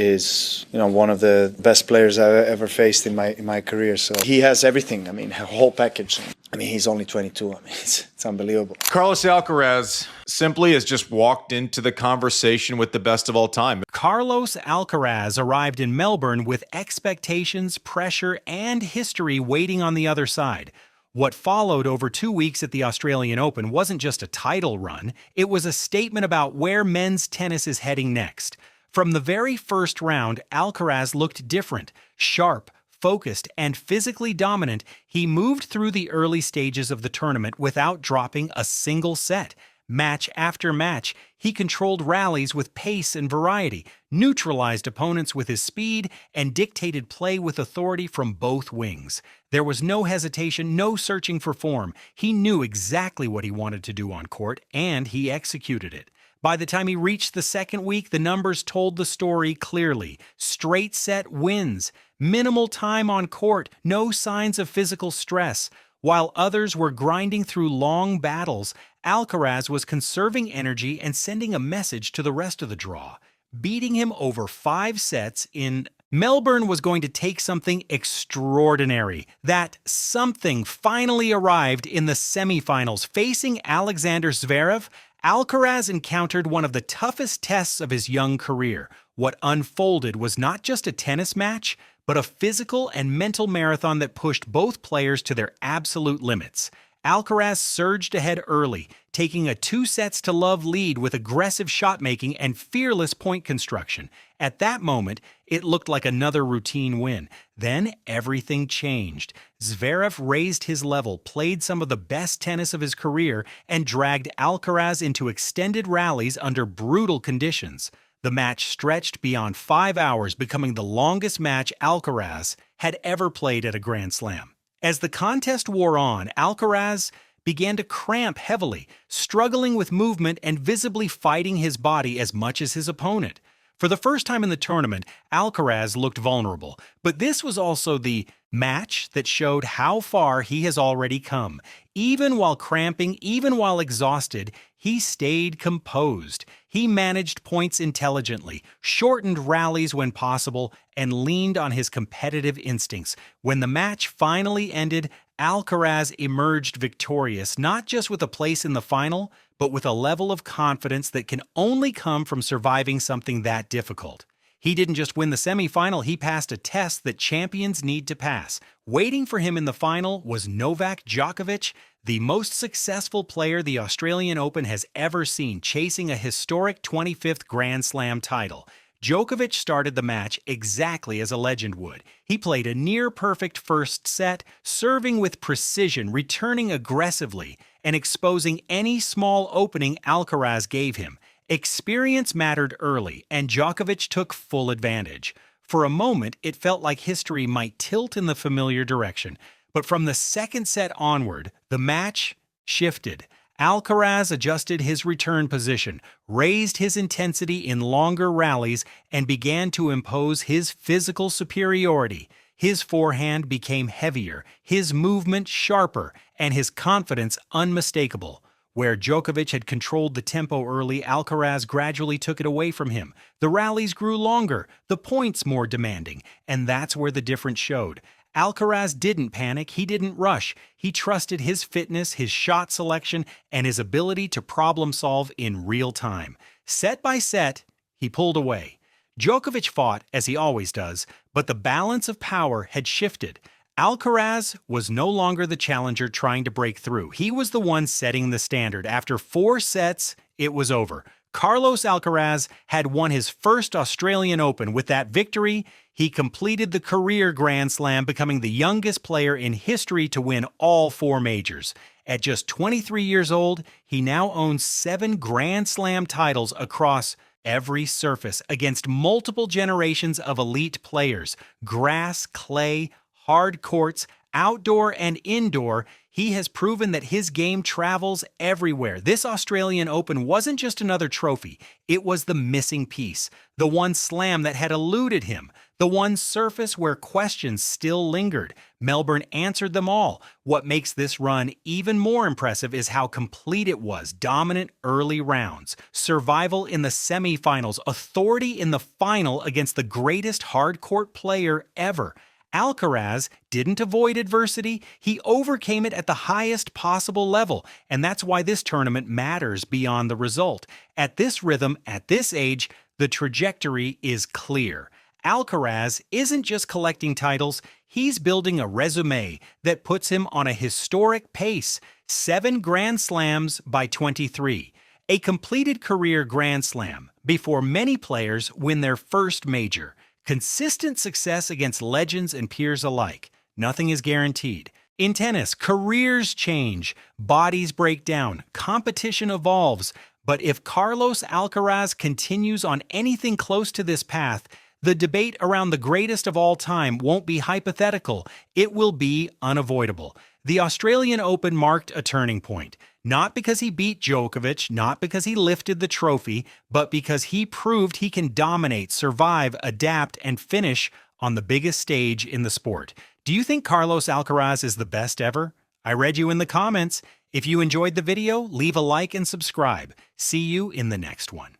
is, one of the best players I've ever faced in my career. So he has everything. I mean, a whole package. I mean, he's only 22. I mean, it's unbelievable. Carlos Alcaraz simply has just walked into the conversation with the best of all time. Carlos Alcaraz arrived in Melbourne with expectations, pressure, and history waiting on the other side. What followed over 2 weeks at the Australian Open wasn't just a title run, it was a statement about where men's tennis is heading next. From the very first round, Alcaraz looked different, sharp, focused, and physically dominant. He moved through the early stages of the tournament without dropping a single set. Match after match, he controlled rallies with pace and variety, neutralized opponents with his speed, and dictated play with authority from both wings. There was no hesitation, no searching for form. He knew exactly what he wanted to do on court, and he executed it. By the time he reached the second week, the numbers told the story clearly. Straight set wins, minimal time on court, no signs of physical stress. While others were grinding through long battles, Alcaraz was conserving energy and sending a message to the rest of the draw. Beating him over 5 sets in Melbourne was going to take something extraordinary. That something finally arrived in the semifinals. Facing Alexander Zverev, Alcaraz encountered one of the toughest tests of his young career. What unfolded was not just a tennis match, but a physical and mental marathon that pushed both players to their absolute limits. Alcaraz surged ahead early, taking a 2-sets-to-love lead with aggressive shot-making and fearless point construction. At that moment, it looked like another routine win. Then everything changed. Zverev raised his level, played some of the best tennis of his career, and dragged Alcaraz into extended rallies under brutal conditions. The match stretched beyond 5 hours, becoming the longest match Alcaraz had ever played at a Grand Slam. As the contest wore on, Alcaraz began to cramp heavily, struggling with movement and visibly fighting his body as much as his opponent. For the first time in the tournament, Alcaraz looked vulnerable, but this was also the match that showed how far he has already come. Even while cramping, even while exhausted, he stayed composed. He managed points intelligently, shortened rallies when possible, and leaned on his competitive instincts. When the match finally ended, Alcaraz emerged victorious, not just with a place in the final, but with a level of confidence that can only come from surviving something that difficult. He didn't just win the semifinal, he passed a test that champions need to pass. Waiting for him in the final was Novak Djokovic, the most successful player the Australian Open has ever seen, chasing a historic 25th Grand Slam title. Djokovic started the match exactly as a legend would. He played a near-perfect first set, serving with precision, returning aggressively, and exposing any small opening Alcaraz gave him. Experience mattered early, and Djokovic took full advantage. For a moment, it felt like history might tilt in the familiar direction. But from the second set onward, the match shifted. Alcaraz adjusted his return position, raised his intensity in longer rallies, and began to impose his physical superiority. His forehand became heavier, his movement sharper, and his confidence unmistakable. Where Djokovic had controlled the tempo early, Alcaraz gradually took it away from him. The rallies grew longer, the points more demanding, and that's where the difference showed. Alcaraz didn't panic, he didn't rush. He trusted his fitness, his shot selection, and his ability to problem solve in real time. Set by set, he pulled away. Djokovic fought, as he always does, but the balance of power had shifted. Alcaraz was no longer the challenger trying to break through. He was the one setting the standard. After 4 sets, it was over. Carlos Alcaraz had won his first Australian Open. With that victory, he completed the career Grand Slam, becoming the youngest player in history to win all 4 majors. At just 23 years old, he now owns 7 Grand Slam titles across every surface against multiple generations of elite players. Grass, clay, hard courts, outdoor and indoor, he has proven that his game travels everywhere. This Australian Open wasn't just another trophy. It was the missing piece, the one slam that had eluded him, The one surface where questions still lingered. Melbourne answered them all. What makes this run even more impressive is how complete it was. Dominant early rounds, survival in the semifinals, authority in the final against the greatest hard-court player ever. Alcaraz didn't avoid adversity, he overcame it at the highest possible level, and that's why this tournament matters beyond the result. At this rhythm, at this age, the trajectory is clear. Alcaraz isn't just collecting titles, he's building a resume that puts him on a historic pace. 7 Grand Slams by 23. A completed career Grand Slam before many players win their first major. Consistent success against legends and peers alike. Nothing is guaranteed. In tennis, careers change, bodies break down, competition evolves. But if Carlos Alcaraz continues on anything close to this path, the debate around the greatest of all time won't be hypothetical, it will be unavoidable. The Australian Open marked a turning point, not because he beat Djokovic, not because he lifted the trophy, but because he proved he can dominate, survive, adapt, and finish on the biggest stage in the sport. Do you think Carlos Alcaraz is the best ever? I read you in the comments. If you enjoyed the video, leave a like and subscribe. See you in the next one.